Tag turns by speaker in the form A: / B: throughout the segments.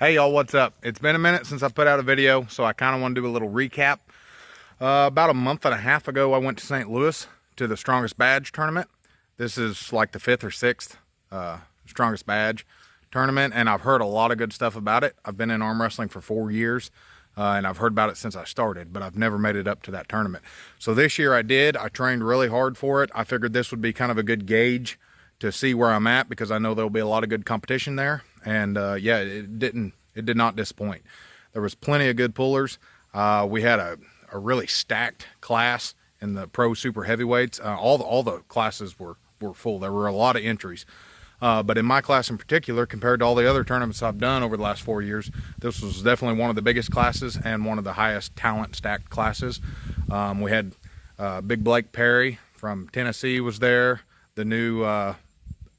A: Hey y'all, what's up? It's been a minute since I put out a video, so I kind of want to do a little recap. About a month and a half ago, I went to St. Louis to the Strongest Badge tournament. This is like the 5th or 6th Strongest Badge tournament, and I've heard a lot of good stuff about it. I've been in arm wrestling for 4 years, and I've heard about it since I started, but I've never made it up to that tournament. So this year I did. I trained really hard for it. I figured this would be kind of a good gauge to see where I'm at, because I know there'll be a lot of good competition there. And yeah, it did not disappoint. There was plenty of good pullers. We had a really stacked class in the pro super heavyweights. All the classes were full. There were a lot of entries. But in my class in particular, compared to all the other tournaments I've done over the last 4 years, this was definitely one of the biggest classes and one of the highest talent stacked classes. We had Big Blake Perry from Tennessee was there. The new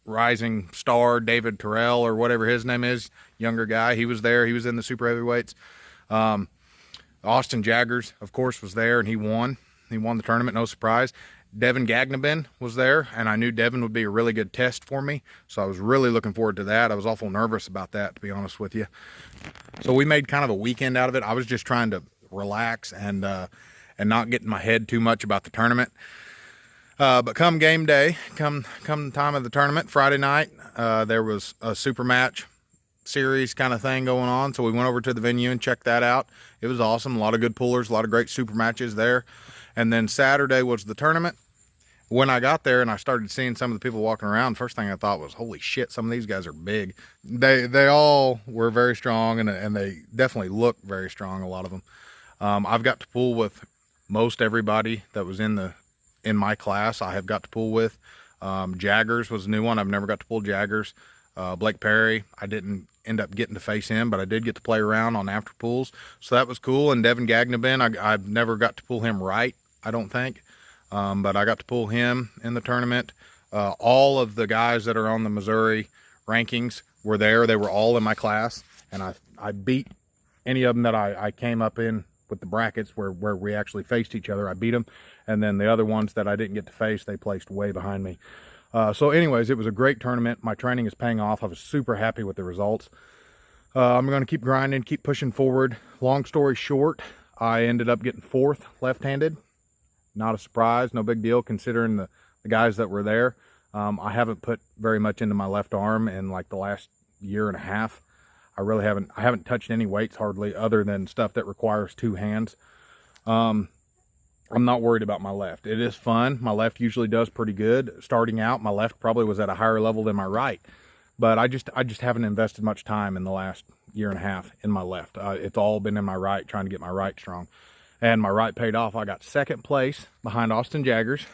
A: rising star David Terrell, or whatever his name is, younger guy, he was there. He was in the super heavyweights. Austin Jaggers, of course, was there, and he won the tournament, no surprise. Devin Gagnabin was there, and I knew Devin would be a really good test for me, so I was really looking forward to that. I was awful nervous about that, to be honest with you. So we made kind of a weekend out of it. I was just trying to relax and not get in my head too much about the tournament. But come game day, come the time of the tournament, Friday night, there was a super match series kind of thing going on. So we went over to the venue and checked that out. It was awesome. A lot of good pullers, a lot of great super matches there. And then Saturday was the tournament. When I got there and I started seeing some of the people walking around, first thing I thought was, holy shit, some of these guys are big. They all were very strong, and they definitely look very strong, a lot of them. I've got to pull with most everybody that was in my class. I have got to pull with. Jaggers was a new one. I've never got to pull Jaggers. Blake Perry, I didn't end up getting to face him, but I did get to play around on after pulls, so that was cool. And Devin Gagnabin, I've never got to pull him right, I don't think, but I got to pull him in the tournament. All of the guys that are on the Missouri rankings were there. They were all in my class, and I beat any of them that I came up in with the brackets where we actually faced each other. I beat them, and then the other ones that I didn't get to face, they placed way behind me. So anyways, it was a great tournament. My training is paying off. I was super happy with the results. I'm going to keep grinding, keep pushing forward. Long story short, I ended up getting 4th left-handed. Not a surprise, no big deal considering the guys that were there. I haven't put very much into my left arm in like the last year and a half. I haven't touched any weights hardly, other than stuff that requires 2 hands. I'm not worried about my left. It is fun. My left usually does pretty good. Starting out, my left probably was at a higher level than my right, but I just haven't invested much time in the last year and a half in my left. It's all been in my right, trying to get my right strong, and my right paid off. I got 2nd place behind Austin Jaggers.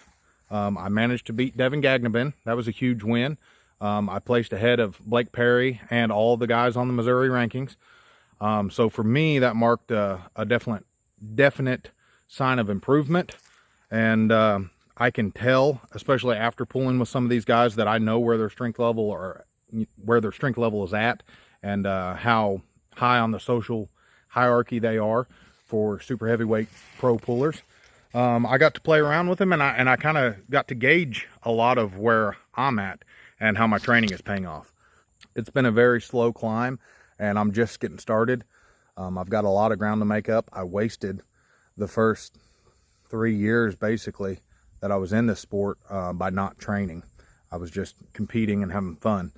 A: I managed to beat Devin Gagnabin. That was a huge win. I placed ahead of Blake Perry and all the guys on the Missouri rankings. So for me, that marked a definite sign of improvement. And I can tell, especially after pulling with some of these guys, that I know where their strength level is at, and how high on the social hierarchy they are for super heavyweight pro pullers. I got to play around with them, and I kind of got to gauge a lot of where I'm at and how my training is paying off. It's been a very slow climb, and I'm just getting started. I've got a lot of ground to make up. I wasted the first 3 years basically that I was in this sport by not training. I was just competing and having fun.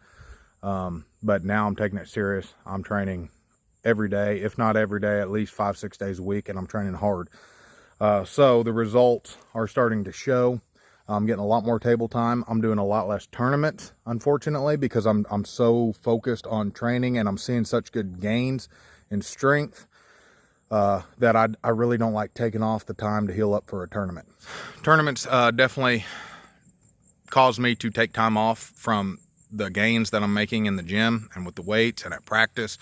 A: But now I'm taking it serious. I'm training every day, if not every day, at least 5-6 days a week, and I'm training hard. So the results are starting to show. I'm getting a lot more table time. I'm doing a lot less tournaments, unfortunately, because I'm so focused on training, and I'm seeing such good gains in strength that I really don't like taking off the time to heal up for a tournament. Tournaments definitely cause me to take time off from the gains that I'm making in the gym and with the weights and at practice.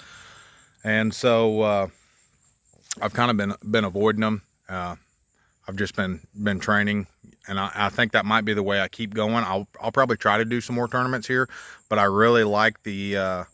A: And so I've kind of been avoiding them. I've just been training, and I think that might be the way I keep going. I'll probably try to do some more tournaments here, but I really like the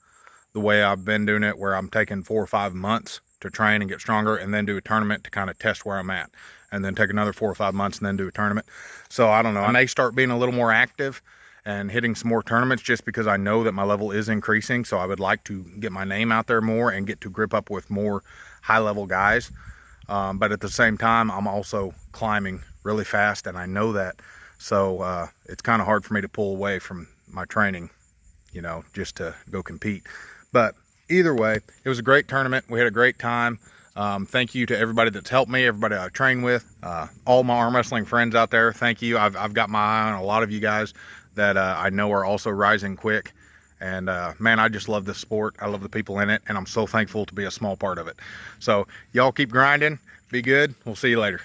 A: way I've been doing it, where I'm taking 4 or 5 months to train and get stronger, and then do a tournament to kind of test where I'm at, and then take another 4 or 5 months and then do a tournament. So I don't know, I may start being a little more active and hitting some more tournaments just because I know that my level is increasing. So I would like to get my name out there more and get to grip up with more high-level guys. But at the same time, I'm also climbing really fast, and I know that. So it's kind of hard for me to pull away from my training, you know, just to go compete. But either way, it was a great tournament. We had a great time. Thank you to everybody that's helped me, everybody I train with, all my arm wrestling friends out there. Thank you. I've got my eye on a lot of you guys that I know are also rising quick. And man, I just love this sport. I love the people in it, and I'm so thankful to be a small part of it. So y'all keep grinding. Be good. We'll see you later.